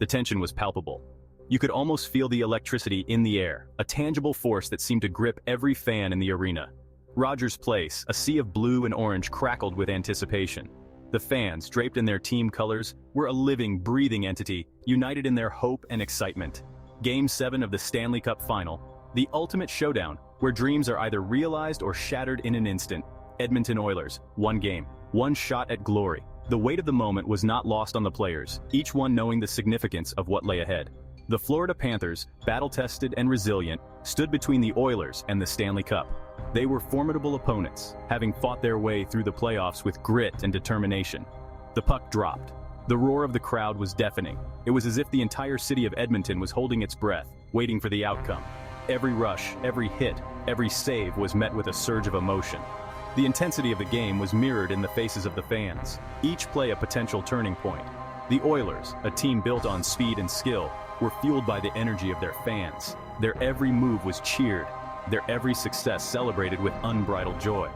The tension was palpable. You could almost feel the electricity in the air, a tangible force that seemed to grip every fan in the arena. Rogers Place, a sea of blue and orange, crackled with anticipation. The fans, draped in their team colors, were a living, breathing entity, united in their hope and excitement. Game 7 of the Stanley Cup Final, the ultimate showdown, where dreams are either realized or shattered in an instant. Edmonton Oilers, one game, one shot at glory. The weight of the moment was not lost on the players, each one knowing the significance of what lay ahead. The Florida Panthers, battle-tested and resilient, stood between the Oilers and the Stanley Cup. They were formidable opponents, having fought their way through the playoffs with grit and determination. The puck dropped. The roar of the crowd was deafening. It was as if the entire city of Edmonton was holding its breath, waiting for the outcome. Every rush, every hit, every save was met with a surge of emotion. The intensity of the game was mirrored in the faces of the fans, each play a potential turning point. The Oilers, a team built on speed and skill, were fueled by the energy of their fans. Their every move was cheered, their every success celebrated with unbridled joy.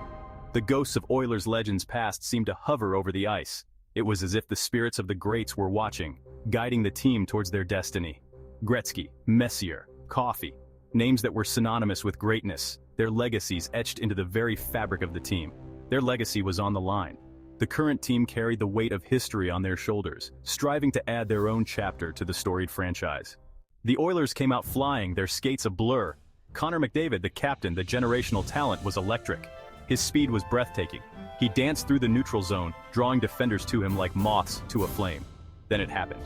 The ghosts of Oilers legends past seemed to hover over the ice. It was as if the spirits of the greats were watching, guiding the team towards their destiny. Gretzky, Messier, Coffey, names that were synonymous with greatness, their legacies etched into the very fabric of the team. Their legacy was on the line. The current team carried the weight of history on their shoulders, striving to add their own chapter to the storied franchise. The Oilers came out flying, their skates a blur. Connor McDavid, the captain, the generational talent, was electric. His speed was breathtaking. He danced through the neutral zone, drawing defenders to him like moths to a flame. Then it happened.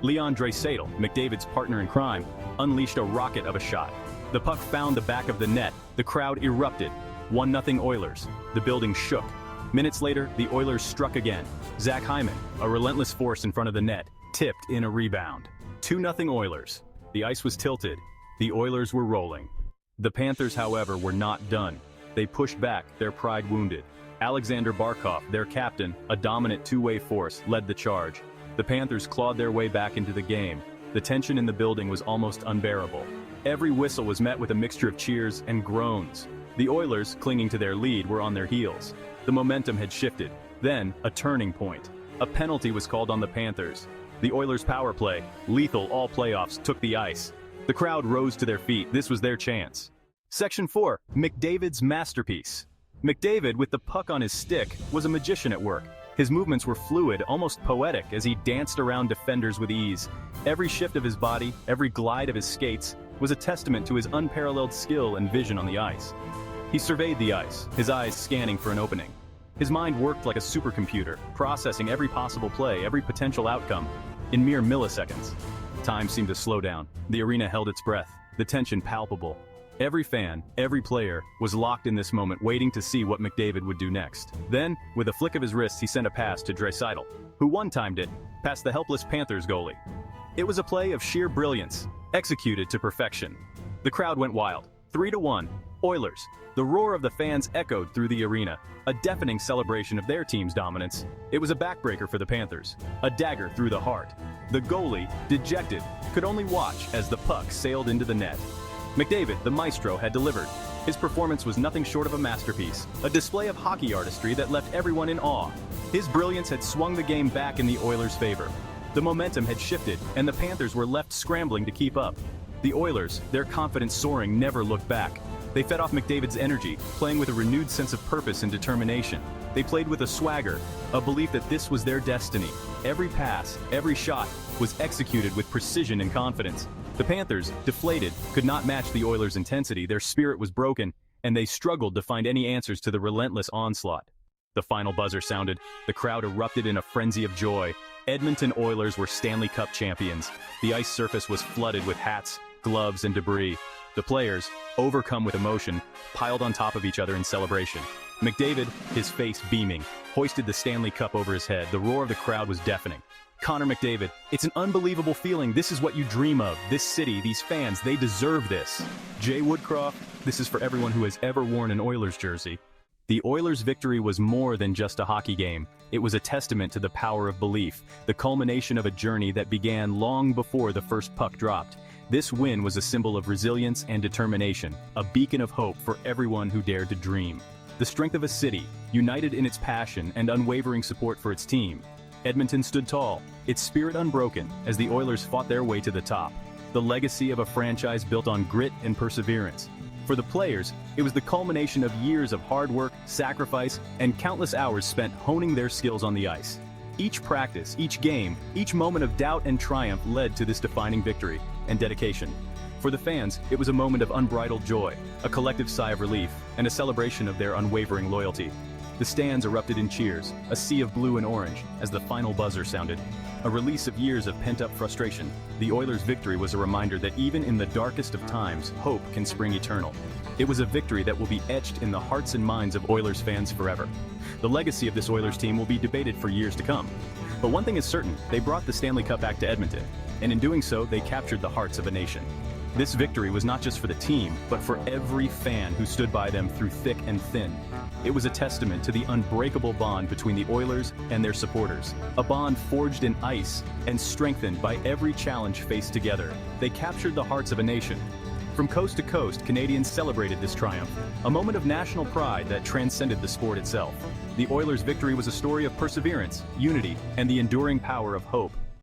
Leon Draisaitl, McDavid's partner in crime, unleashed a rocket of a shot. The puck found the back of the net. The crowd erupted. 1-0 Oilers. The building shook. Minutes later, the Oilers struck again. Zach Hyman, a relentless force in front of the net, tipped in a rebound. 2-0 Oilers. The ice was tilted. The Oilers were rolling. The Panthers, however, were not done. They pushed back, their pride wounded. Alexander Barkov, their captain, a dominant two-way force, led the charge. The Panthers clawed their way back into the game. The tension in the building was almost unbearable. Every whistle was met with a mixture of cheers and groans. The Oilers, clinging to their lead, were on their heels. The momentum had shifted. Then, a turning point. A penalty was called on the Panthers. The Oilers' power play, lethal all playoffs, took the ice. The crowd rose to their feet. This was their chance. Section 4, McDavid's masterpiece. McDavid, with the puck on his stick, was a magician at work. His movements were fluid, almost poetic, as he danced around defenders with ease. Every shift of his body, every glide of his skates, was a testament to his unparalleled skill and vision on the ice. He surveyed the ice, his eyes scanning for an opening. His mind worked like a supercomputer, processing every possible play, every potential outcome, in mere milliseconds. Time seemed to slow down. The arena held its breath, the tension palpable. Every fan, every player, was locked in this moment, waiting to see what McDavid would do next. Then, with a flick of his wrist, he sent a pass to Draisaitl, who one-timed it, past the helpless Panthers goalie. It was a play of sheer brilliance, executed to perfection. The crowd went wild. 3-1, Oilers. The roar of the fans echoed through the arena, a deafening celebration of their team's dominance. It was a backbreaker for the Panthers, a dagger through the heart. The goalie, dejected, could only watch as the puck sailed into the net. McDavid, the maestro, had delivered. His performance was nothing short of a masterpiece, a display of hockey artistry that left everyone in awe. His brilliance had swung the game back in the Oilers' favor. The momentum had shifted, and the Panthers were left scrambling to keep up. The Oilers, their confidence soaring, never looked back. They fed off McDavid's energy, playing with a renewed sense of purpose and determination. They played with a swagger, a belief that this was their destiny. Every pass, every shot, was executed with precision and confidence. The Panthers, deflated, could not match the Oilers' intensity. Their spirit was broken, and they struggled to find any answers to the relentless onslaught. The final buzzer sounded. The crowd erupted in a frenzy of joy. Edmonton Oilers were Stanley Cup champions. The ice surface was flooded with hats, gloves, and debris. The players, overcome with emotion, piled on top of each other in celebration. McDavid, his face beaming, hoisted the Stanley Cup over his head. The roar of the crowd was deafening. Connor McDavid, it's an unbelievable feeling. This is what you dream of. This city, these fans, they deserve this. Jay Woodcroft, this is for everyone who has ever worn an Oilers jersey. The Oilers' victory was more than just a hockey game. It was a testament to the power of belief, the culmination of a journey that began long before the first puck dropped. This win was a symbol of resilience and determination, a beacon of hope for everyone who dared to dream. The strength of a city, united in its passion and unwavering support for its team. Edmonton stood tall, its spirit unbroken, as the Oilers fought their way to the top. The legacy of a franchise built on grit and perseverance. For the players, it was the culmination of years of hard work, sacrifice, and countless hours spent honing their skills on the ice. Each practice, each game, each moment of doubt and triumph led to this defining victory and dedication. For the fans, it was a moment of unbridled joy, a collective sigh of relief, and a celebration of their unwavering loyalty. The stands erupted in cheers, a sea of blue and orange, as the final buzzer sounded. A release of years of pent-up frustration. The Oilers' victory was a reminder that even in the darkest of times, hope can spring eternal. It was a victory that will be etched in the hearts and minds of Oilers fans forever. The legacy of this Oilers team will be debated for years to come. But one thing is certain, they brought the Stanley Cup back to Edmonton, and in doing so, they captured the hearts of a nation. This victory was not just for the team, but for every fan who stood by them through thick and thin. It was a testament to the unbreakable bond between the Oilers and their supporters, a bond forged in ice and strengthened by every challenge faced together. They captured the hearts of a nation. From coast to coast, Canadians celebrated this triumph, a moment of national pride that transcended the sport itself. The Oilers' victory was a story of perseverance, unity, and the enduring power of hope.